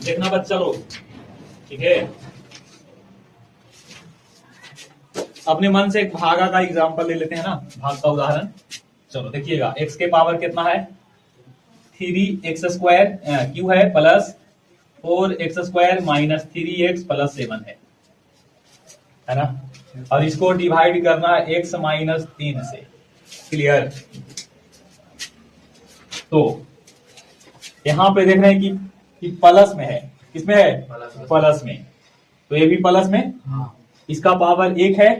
देखना बच्चा लोग, ठीक है। अपने मन से एक भागा का एग्जांपल ले लेते हैं ना, भाग का उदाहरण। चलो देखिएगा, x के पावर कितना है 3x² क्यू है plus 4x² minus 3x plus 7 है ना। और इसको डिवाइड करना है x माइनस 3 से। क्लियर। तो यहां पे देख रहे हैं कि प्लस में है, किसमें है प्लस में, तो ये भी प्लस में। इसका पावर 1 है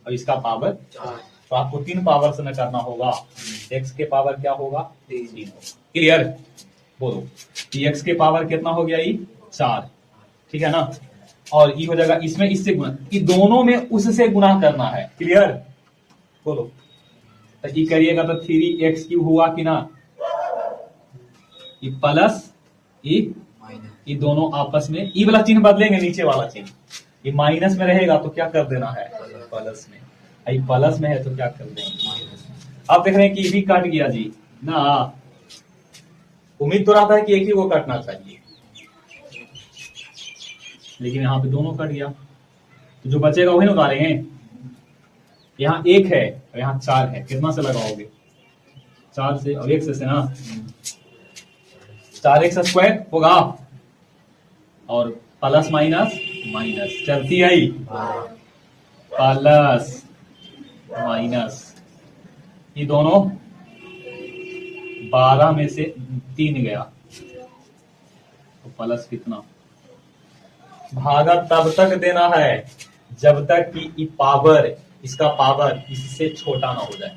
और इसका पावर 4, तो आपको 3 पावर से न करना होगा। x के पावर क्या होगा 3 होगा। क्लियर। बोलो कि x के पावर कितना हो गया ये 4, ठीक है ना। और ये हो जाएगा इसमें इससे गुणा, ये दोनों में उससे गुणा करना है। क्लियर। बोलो तो ये करिएगा तो 3x³ हुआ कि ना, ये प्लस ये दोनों आपस में, ये वाला चिन्ह बदलेंगे, नीचे वाला चिन्ह ये माइनस में रहेगा तो क्या कर देना है प्लस में, ये प्लस में है तो क्या कर देंगे माइनस में। आप देख रहे हैं कि ये भी कट गया जी ना, उम्मीद तो रहता है कि एक ही वो कटना चाहिए, लेकिन यहाँ पे दोनों कट गया, तो जो बचेगा वही उतारेंगे। यहाँ 1 है और यहाँ 4 है, कितना से लगाओगे 4 से और 1 से ना, 4x² होगा और प्लस माइनस माइनस चलती आई, प्लस माइनस ये दोनों 12 में से 3 गया तो प्लस कितना, भागा तब तक देना है जब तक कि ये पावर, इसका पावर इससे छोटा ना हो जाए।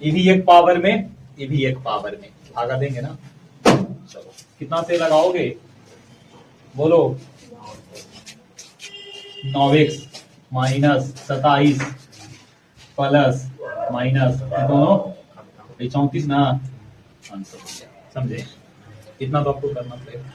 ये भी एक पावर में, ये भी एक पावर में, भागा देंगे ना। चलो कितना से लगाओगे बोलो, 9x माइनस 27 प्लस माइनस दोनों 34 ना, आंसर हो गया। समझे, इतना तो आपको करना पड़ेगा।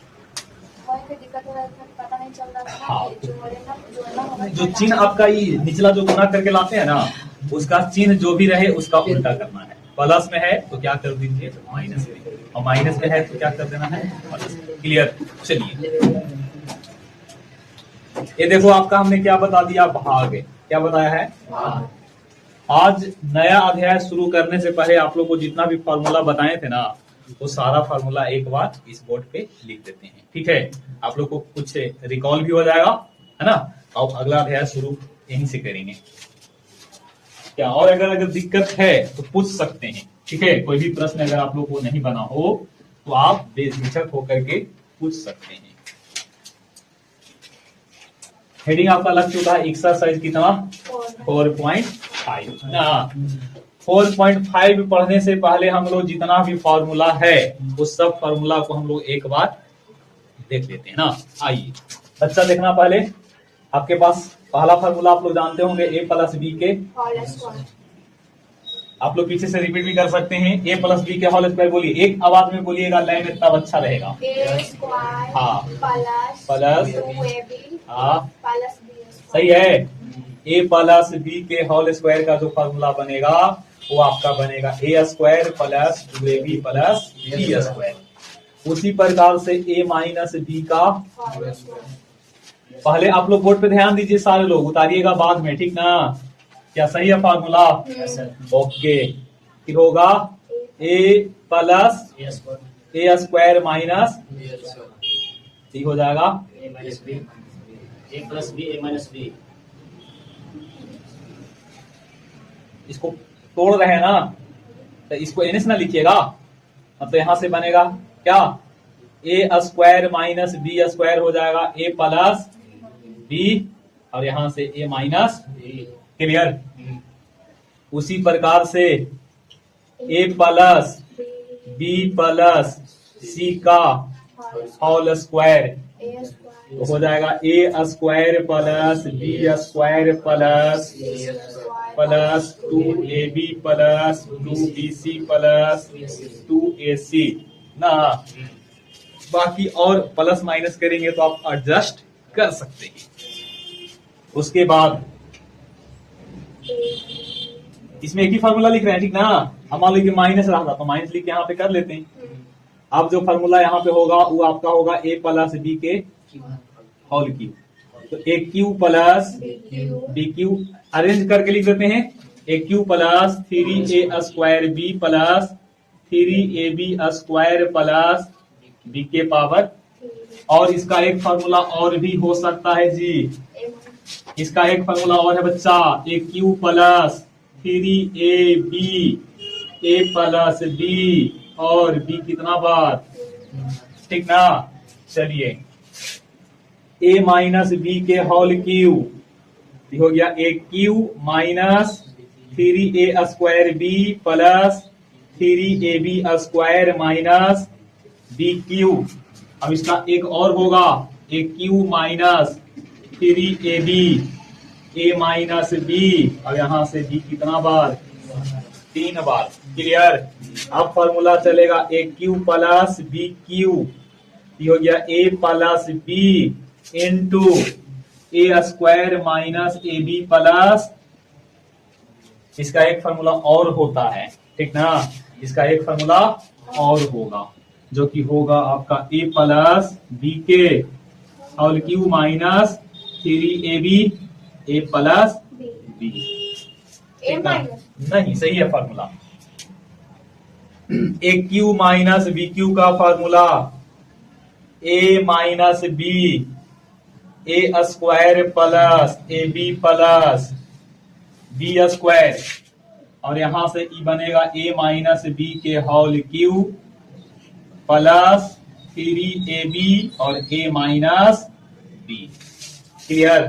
पता नहीं चल रहा हाँ, था जो चिन्ह आपका ये निचला जो गुना करके लाते हैं ना, उसका चिन्ह जो भी रहे उसका उल्टा करना है। प्लस में है तो क्या कर दीजिए माइनस में, और माइनस में है तो क्या कर देना है प्लस। क्लियर। चलिए ये देखो आपका हमने क्या बता दिया, भाग। क्या बताया है भाग। आज नया अध्याय शुरू करने से पहले आप लोग को जितना भी फॉर्मूला बताए थे ना, वो सारा फॉर्मूला एक बार इस बोर्ड पे लिख देते हैं, ठीक है। आप लोग को कुछ रिकॉल भी हो जाएगा, है ना। और अगला अध्याय शुरू यहीं से करेंगे। क्या और अगर दिक्कत है तो पूछ सकते हैं, ठीक है। कोई भी प्रश्न अगर आप लोग को नहीं बना हो तो आप बेझिझक होकर के पूछ सकते हैं। हेडिंग आपका लग चुका है एक्सरसाइज कितना 4.5 ना। 4.5 पढ़ने से पहले हम लोग जितना भी फॉर्मूला है उस सब फॉर्मूला को हम लोग एक बार देख लेते हैं ना। आइए बच्चा देखना, पहले आपके पास पहला फॉर्मूला आप लोग जानते होंगे a प्लस बी के, आप लोग पीछे से रिपीट भी कर सकते हैं। a प्लस बी के होल स्क्वायर बोलिए, एक आवाज में बोलिएगा, लाइन में तब अच्छा रहेगा। हाँ प्लस हाँ सही है। a प्लस बी के होल स्क्वायर का जो फॉर्मूला बनेगा वो आपका बनेगा a² plus 2ab plus b²। उसी प्रकार से a माइनस बी का, पहले आप लोग बोर्ड पे ध्यान दीजिए, सारे लोग उतारिएगा बाद में, ठीक ना। क्या सही है फॉर्मूला? ओके। फिर होगा a plus a² minus b हो जाएगा a plus B a minus B. इसको तोड़ रहे हैं ना, तो इसको n से ना लिखिएगा, मतलब यहां से बनेगा क्या a² माइनस b² हो जाएगा a प्लस b, और यहां से a माइनस। क्लियर। उसी प्रकार से a plus b plus c का होल स्क्वायर हो जाएगा a² plus b² plus 2ab plus 2bc plus 2ac ना। बाकी और प्लस माइनस करेंगे तो आप एडजस्ट कर सकते हैं। उसके बाद इसमें एक ही फॉर्मूला लिख रहे हैं, ठीक ना। हम मान लीजिए माइनस रहा था तो माइनस लिख के यहाँ पे कर लेते हैं, अब जो फार्मूला यहाँ पे होगा वो आपका होगा ए प्लस बी के होल क्यूब। तो A cube plus B cube arrange करके लिख देते हैं, A cube plus 3a square B plus 3ab square plus B के पावर। और इसका एक फार्मूला और भी हो सकता है जी, इसका एक फार्मूला और है बच्चा, A cube plus 3ab A plus B और बी कितना बार, ठीक ना। चलिए ए माइनस बी के होल क्यूब हो गया A cube minus 3a square B plus 3ab square minus B cube. अब इसका एक और होगा A cube minus 3ab A minus B, अब यहां से बी कितना बार, 3 बार। क्लियर। अब फॉर्मूला चलेगा A cube plus B cube, ये हो गया A plus B into A square minus A B plus, इसका एक फॉर्मूला और होता है, ठीक ना। इसका एक फॉर्मूला और होगा जो कि होगा आपका ए प्लस बी के whole cube minus 3ab A plus B. A minus नहीं, सही है formula. A cube minus B cube का formula A minus B A square plus A B plus B square, और यहां से ई बनेगा ए माइनस बी के होल क्यू प्लस 3ab और ए माइनस बी। क्लियर।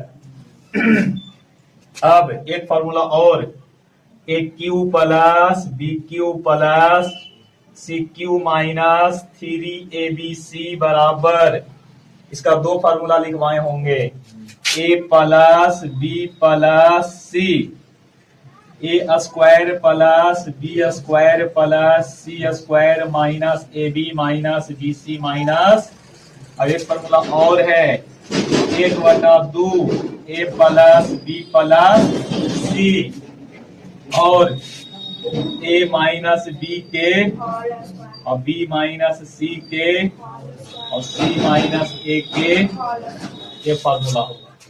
अब एक फॉर्मूला और, A cube plus B cube plus C cube minus 3abc बराबर, इसका दो फार्मूला लिखवाए होंगे, A plus B plus C A square plus B square plus C square minus A B minus B C minus, और एक formula और है 1/2 A plus B plus C और ए माइनस बी के और बी माइनस सी के और सी minus ए के, ये फार्मूला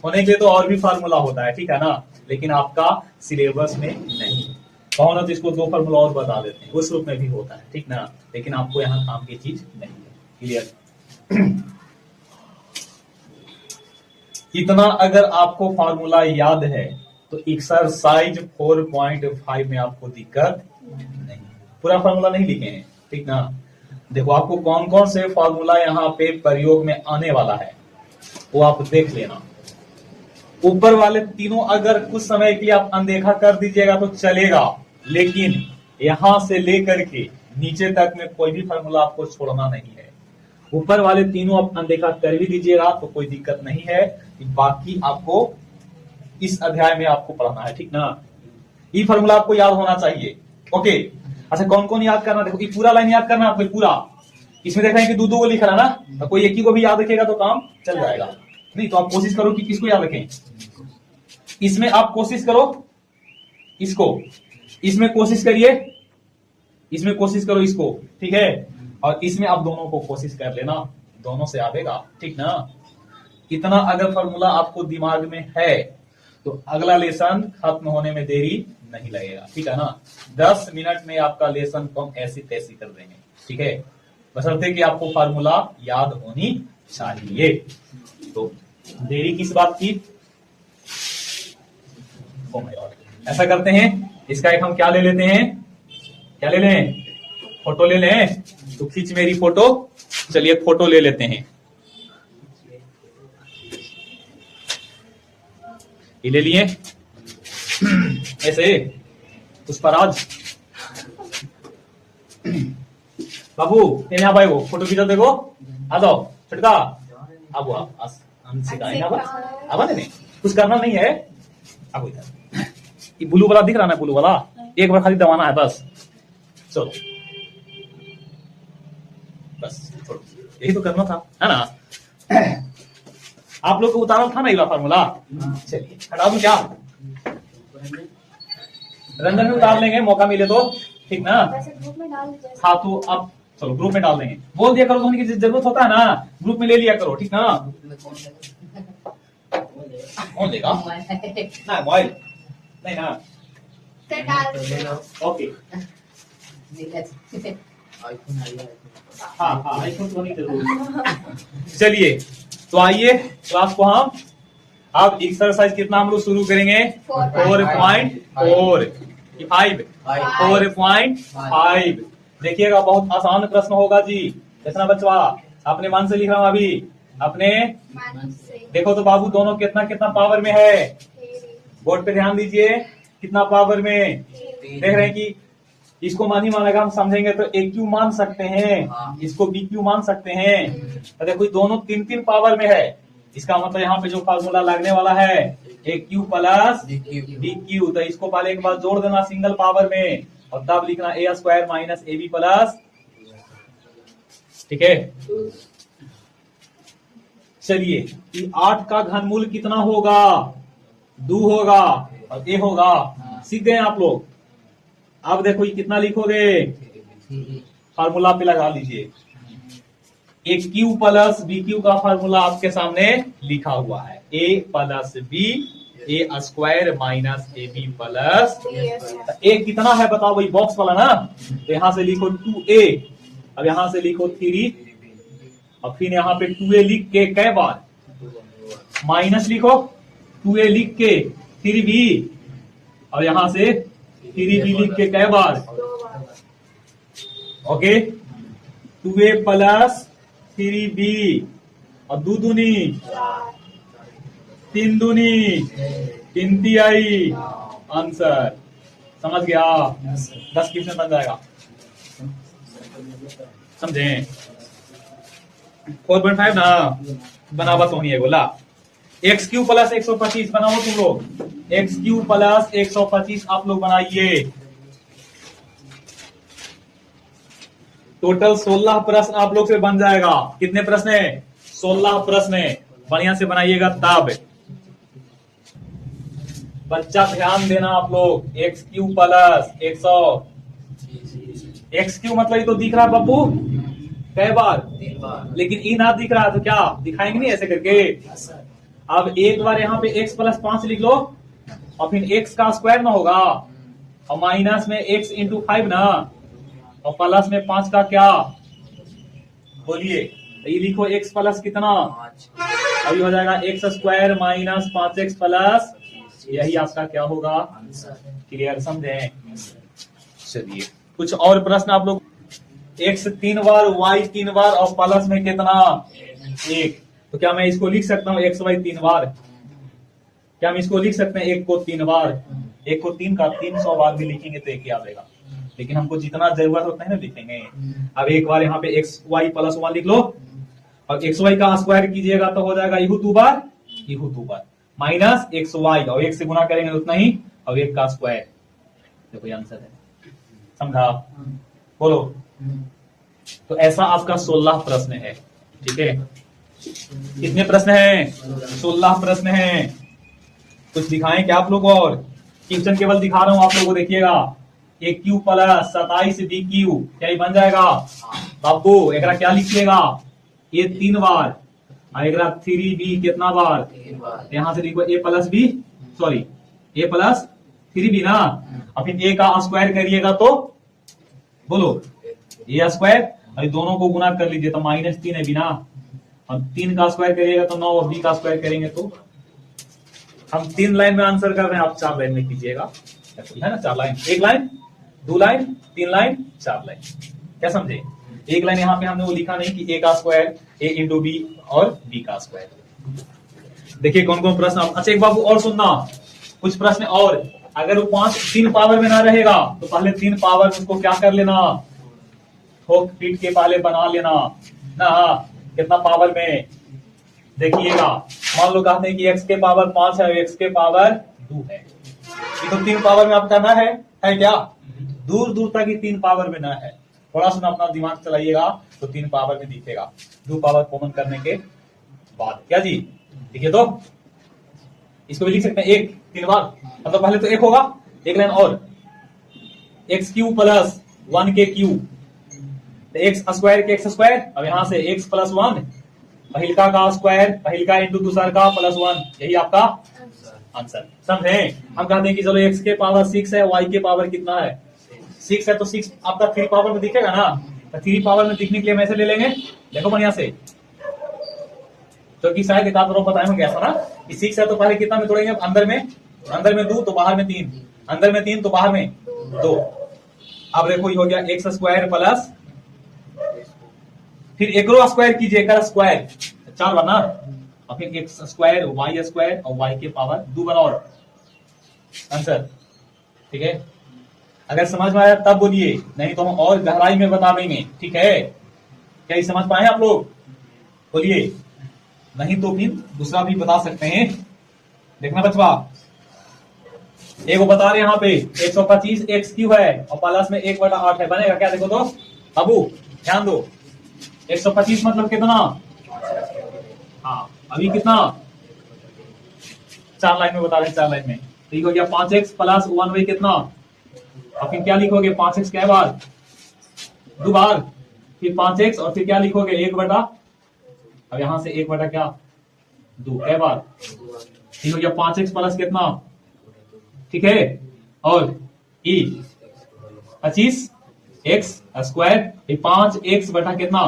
होने के तो और भी फार्मूला होता है, ठीक है ना, लेकिन आपका सिलेबस में नहीं। कहो ना तो इसको दो फार्मूला और बता देते हैं, उस रूप में भी होता है, ठीक ना, लेकिन आपको यहाँ काम की चीज नहीं है। क्लियर। इतना अगर आपको फार्मूला याद है तो एक्सरसाइज 4.5 में आपको दिक्कत नहीं, पूरा फार्मूला नहीं लिखे हैं, ठीक ना। देखो आपको कौन कौन से फार्मूला यहाँ पे प्रयोग में आने वाला है वो आप देख लेना। ऊपर वाले तीनों अगर कुछ समय के लिए आप अनदेखा कर दीजिएगा तो चलेगा, लेकिन यहां से लेकर के नीचे तक में कोई भी फार्मूला आपको छोड़ना नहीं है। ऊपर वाले तीनों आप अनदेखा कर भी दीजिएगा तो कोई दिक्कत नहीं है, बाकी आपको इस अध्याय में आपको पढ़ना है, ठीक ना। ये फार्मूला आपको याद होना चाहिए। ओके, अच्छा कौन कौन याद करना, देखो ये पूरा लाइन याद करना आपको पूरा। इसमें देख रहे हैं कि दो को लिख रहा ना, तो कोई एक ही को भी याद रखेगा तो काम चल जाएगा। नहीं तो आप कोशिश करो कि किसको याद रखें, इसमें आप कोशिश करो इसको, इसमें कोशिश करिए, इसमें कोशिश करो इसको, ठीक है, और इसमें आप दोनों को कोशिश कर लेना, दोनों से आवेगा, ठीक ना। इतना अगर फॉर्मूला आपको दिमाग में है तो अगला लेसन खत्म होने में देरी नहीं लगेगा, ठीक है ना। 10 मिनट में आपका लेसन को हम ऐसी तैसी कर देंगे, ठीक है, बशर्ते कि आपको फार्मूला याद होनी चाहिए। तो देरी किस बात की, ओ माय गॉड, ऐसा करते हैं, इसका एक हम क्या ले लेते हैं, क्या ले लें, फोटो ले लें। तो खींच मेरी फोटो, चलिए फोटो ले लेते हैं, ये ले लिए ऐसे। पुष्पराज बाबू यहाँ भाई वो फोटो खींचा, देखो आ जाओ छटका, अब अब नहीं कुछ करना नहीं है, अब इधर ये ब्लू वाला दिख रहा ना, ब्लू वाला एक बार खाली दबाना है बस, चलो बस छोड़ो, यही तो करना था, है ना। आप लोग को उतारना था ना ये फार्मूला, चलिए हटा दूं क्या, रंजन में उतार लेंगे मौका मिले तो, ठीक ना। वैसे ग्रुप में डाल दीजिए। हाँ तो अब चलो ग्रुप में डाल देंगे, बोल दिया करो, धोनी की जरूरत होता है ना ग्रुप में ले लिया करो, ठीक ना। कौन देगा ना, मोबाइल नहीं ना, तो डाल दो। ओके। हाँ हाँ आईफोन तो नहीं जरूर। चलिए तो आइए क्लास को हम अब एक्सरसाइज कितना हम लोग शुरू करेंगे, 4.4 की 4.5। देखिएगा बहुत आसान प्रश्न होगा जी। कितना बचवा अपने मन से लिख रहा हूँ अभी अपने, मन से देखो तो बाबू दोनों कितना कितना पावर में है, तेरी बोर्ड पे ध्यान दीजिए कितना पावर में। देख रहे हैं कि इसको मान ही मानेगा, हम समझेंगे तो ए क्यू मान सकते हैं, इसको बी क्यू मान सकते हैं। तो देखो दोनों 3 पावर में है, इसका मतलब यहाँ पे जो फार्मूला लगने वाला है ए क्यू प्लस बी क्यू, तो इसको पहले एक बार जोड़ देना सिंगल पावर में और तब लिखना A square minus A B plus, ठीक है। चलिए 8 का घनमूल कितना होगा, 2 होगा और ए होगा, सीख गए आप लोग। अब देखो ये कितना लिखोगे, फार्मूला पे लगा लीजिए, A cube plus B cube का फार्मूला आपके सामने लिखा हुआ है, A plus B A square minus A B plus. A कितना है बताओ भाई, बॉक्स वाला ना, तो यहां से लिखो 2a, अब यहां से लिखो 3 और फिर यहाँ पे 2a लिख के कई बार माइनस लिखो, 2a लिख के 3b और यहां से 3b लिख के कई बार, ओके। 2a प्लस 3b और 2 दूनी 3 दूनी 3 तिहाई, आंसर समझ गया, 10 क्वेश्चन बन जाएगा, समझे। 4.5 ना बनावा तो नहीं है बोला, एक्स क्यू प्लस 125 बनाओ तुम लोग, एक्स क्यू प्लस 125 आप लोग बनाइए। टोटल 16 प्रश्न आप लोग से बन जाएगा। कितने प्रश्न है, 16 प्रश्न है, बढ़िया से बनाइएगा। तब बच्चा ध्यान देना आप लोग, x Q plus 100, x Q मतलब ये तो दिख रहा है बब्बू कई बार, लेकिन ई ना दिख रहा तो क्या दिखाएंगे नहीं ऐसे करके। अब एक बार यहाँ पे x प्लस 5 लिख लो और फिर x का स्क्वायर ना होगा और माइनस में x इंटू 5 ना और प्लस में 5 का क्या, बोलिए। ये लिखो x प्लस कितना, अभी हो जाएगा x square minus 5x plus, यही आपका क्या होगा, क्लियर, समझे। चलिए कुछ और प्रश्न आप लोग, x 3 बार y 3 बार और प्लस में कितना 1, तो क्या मैं इसको लिख सकता हूँ x y 3 बार, क्या हम इसको लिख सकते हैं 1 को 3 बार, 1 को 3 का 300 बार भी लिखेंगे तो एक ही आएगा, लेकिन हमको जितना जरूरत होता है ना लिखेंगे। अब एक बार यहाँ पे x y प्लस 1 लिख लो और x y का स्क्वायर कीजिएगा तो हो जाएगा इहू 2 बार माइनस x y और 1 से गुना करेंगे उतना ही और 1 का स्क्वायर, देखो आंसर है, समझा, बोलो। तो ऐसा आपका 16 प्रश्न है, ठीक है। कितने प्रश्न हैं, 16 प्रश्न हैं। कुछ दिखाएं क्या आप लोग, और क्वेश्चन केवल दिखा रहा हूं आप लोगों को, देखिएगा। ए क्यू प्लस 27 बी क्यू, क्या ये बन जाएगा बाबू, एक क्या लिखिएगा, ए 3 बार और एक 3b कितना बार, यहां से लिखो ए प्लस बी, सॉरी ए प्लस 3b ना, और फिर ए का स्क्वायर करिएगा तो बोलो ए स्क्वायर, और दोनों को गुना कर लीजिए तो -3 है बिना, और 3 का स्क्वायर करिएगा तो 9 और b का स्क्वायर करेंगे तो, हम 3 लाइन में आंसर कर रहे हैं, आप 4 लाइन में कीजिएगा, है ना, 4 line, 1 line 2 line 3 line 4 line, क्या समझे। 1 लाइन यहाँ पे हमने वो लिखा नहीं कि ए का स्क्वायर ए इंटू बी और बी का स्क्वायर। देखिए कौन कौन प्रश्न, अच्छा एक बाबू और सुनना, कुछ प्रश्न और, अगर वो 3 पावर में ना रहेगा तो पहले 3 पावर में उसको क्या कर लेना, ठोक पीट के पहले बना लेना ना, कितना पावर में, देखिएगा। मान लो कहते हैं कि x के पावर 5 है, x के पावर 2 है, ये तो 3 पावर में आप करना है क्या, दूर दूर तक ही 3 पावर में ना है, थोड़ा सा अपना दिमाग चलाइएगा तो 3 पावर में दिखेगा, 2 पावर कॉमन करने के बाद, क्या जी, ठीक है। तो इसको भी लिख सकते हैं 1 3 बार, मतलब पहले तो 1 होगा, 1 लाइन और, एक्स क्यू प्लस 1 के क्यू, तो एक्स स्क्वायर के एक्स स्क्वायर, अब यहाँ से एक्स प्लस 1 पहिलका का स्क्वायर, पहिलका इंटू दूसरा का प्लस 1, यही आपका आंसर। समझे? हम कहते हैं कि चलो एक्स के पावर 6 है, वाई के पावर कितना है 6 है, तो 6 आपका 3 पावर में दिखेगा ना, तो 3 पावर में दिखने के लिए हम ऐसे ले लेंगे। देखो बढ़िया से, क्योंकि शायद एक आध बार बताए होंगे ऐसा ना कि 6 है तो पहले कितना में तोड़ेंगे, अंदर में 2 तो बाहर में 3, अंदर में 3 तो बाहर में 2। अब देखो ये हो गया एक्स स्क्वायर प्लस, फिर एकरो स्क्वायर कीजिए, एक स्क्वायर 4 बना, और फिर एक्स स्क्वायर वाई स्क्वायर और वाई के पावर 2 बना और आंसर। ठीक है, अगर समझ में आया तब बोलिए, नहीं तो हम और गहराई में बता देंगे। ठीक है, क्या ये समझ पाए आप लोग? बोलिए, नहीं तो फिर दूसरा भी बता सकते हैं। देखना बचवा, एक वो बता रहे यहाँ पे 125 एक्स क्यूब है और प्लस में 1/8 है, बनेगा क्या? देखो तो बाबू ध्यान दो, 125 मतलब कितना? हाँ, अभी कितना 4 लाइन में बता रहे हैं, 4 लाइन में। तो ये हो गया 5x प्लस 1y कितना, और फिर क्या लिखोगे 5x क्या बार 2 बार, फिर 5x और फिर क्या लिखोगे 1/, अब यहां से 1/, क्या 2 क्या बार, ठीक हो गया 5x प्लस कितना, ठीक है, और e 25x स्क्वायर, 5x बटा कितना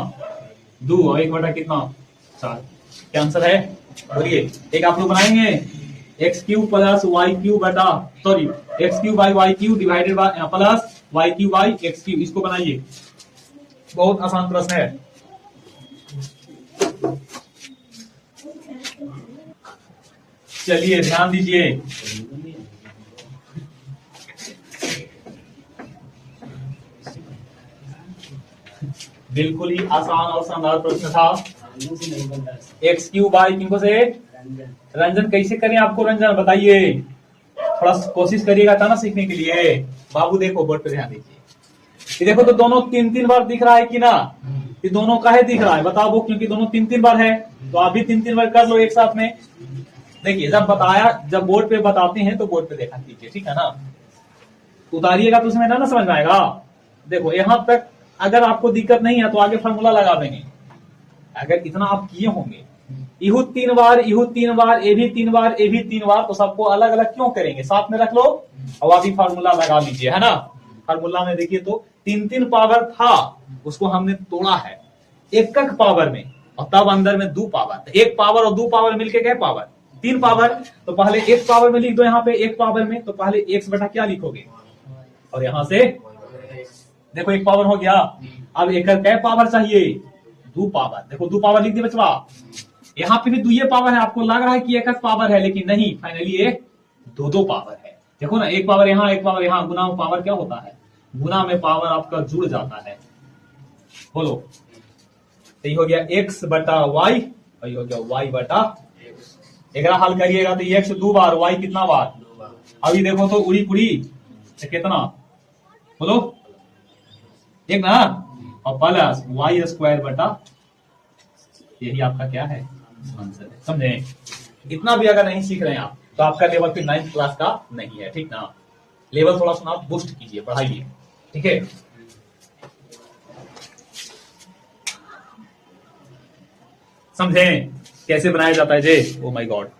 2 और 1/, कितना 4। क्या आंसर है? बोलिए, एक आप लोग बनाएंगे X cube plus Y cube बटा, sorry X cube by Y cube divided by plus Y cube by X cube, इसको बनाइए, बहुत आसान प्रश्न है। चलिए ध्यान दीजिए, बिल्कुल ही आसान और शानदार प्रश्न था। एक्स क्यूब बाई किनको से, रंजन कैसे करें आपको, रंजन बताइए, थोड़ा कोशिश करिएगा था ना सीखने के लिए। बाबू देखो बोर्ड पे ध्यान दीजिए, देखो तो दोनों 3-3 बार दिख रहा है कि ना, ये दोनों काहे दिख रहा है बताओ वो, क्योंकि दोनों 3-3 बार है, तो आप भी 3-3 बार कर लो एक साथ में। देखिए जब बताया, जब बोर्ड पे बताते हैं तो बोर्ड पे देखा कीजिए, ठीक है ना, उतारिएगा तो उसमें ना समझ में आएगा। देखो यहां तक अगर आपको दिक्कत नहीं है तो आगे फॉर्मूला लगा देंगे, अगर इतना आप किए होंगे, इहू 3 बार, इहू 3 बार, ए भी 3 बार, ए भी 3 बार, तो सबको अलग अलग क्यों करेंगे, साथ में रख लो और अभी फार्मूला लगा लीजिए, है ना। फार्मूला में देखिए तो 3-3 पावर था, उसको हमने तोड़ा है एक पावर में, और तब अंदर में 2 पावर, तो 1 पावर और 2 पावर मिलके क्या पावर 3 पावर, तो पहले 1 पावर में लिख दो, यहाँ पे 1 पावर में, तो पहले x बटा क्या लिखोगे, और यहां से देखो 1 पावर हो गया, अब एक क्या पावर चाहिए 2 पावर, देखो 2 पावर लिख दिए बचवा, यहाँ पे भी 2 पावर है, आपको लग रहा है कि 1 पावर है, लेकिन नहीं, फाइनली ये 2 पावर है। देखो ना 1 पावर यहाँ, 1 पावर यहाँ, गुना में पावर क्या होता है, गुना में पावर आपका जुड़ जाता है। बोलो, तो ये हो गया x बटा y, और ये हो गया y बटा, एक हल करिएगा तो x 2 बार, y कितना बार, अभी देखो तो उड़ी पुड़ी कितना, बोलो एक ना, और प्लस वाई स्क्वायर बटा, यही आपका क्या है आंसर है। समझे? इतना भी अगर नहीं सीख रहे हैं आप तो आपका लेवल फिर 9th क्लास का नहीं है, ठीक ना, लेवल थोड़ा सा आप बूस्ट कीजिए, बढ़ाइए, ठीक है। समझे कैसे बनाया जाता है जे, ओ माय गॉड।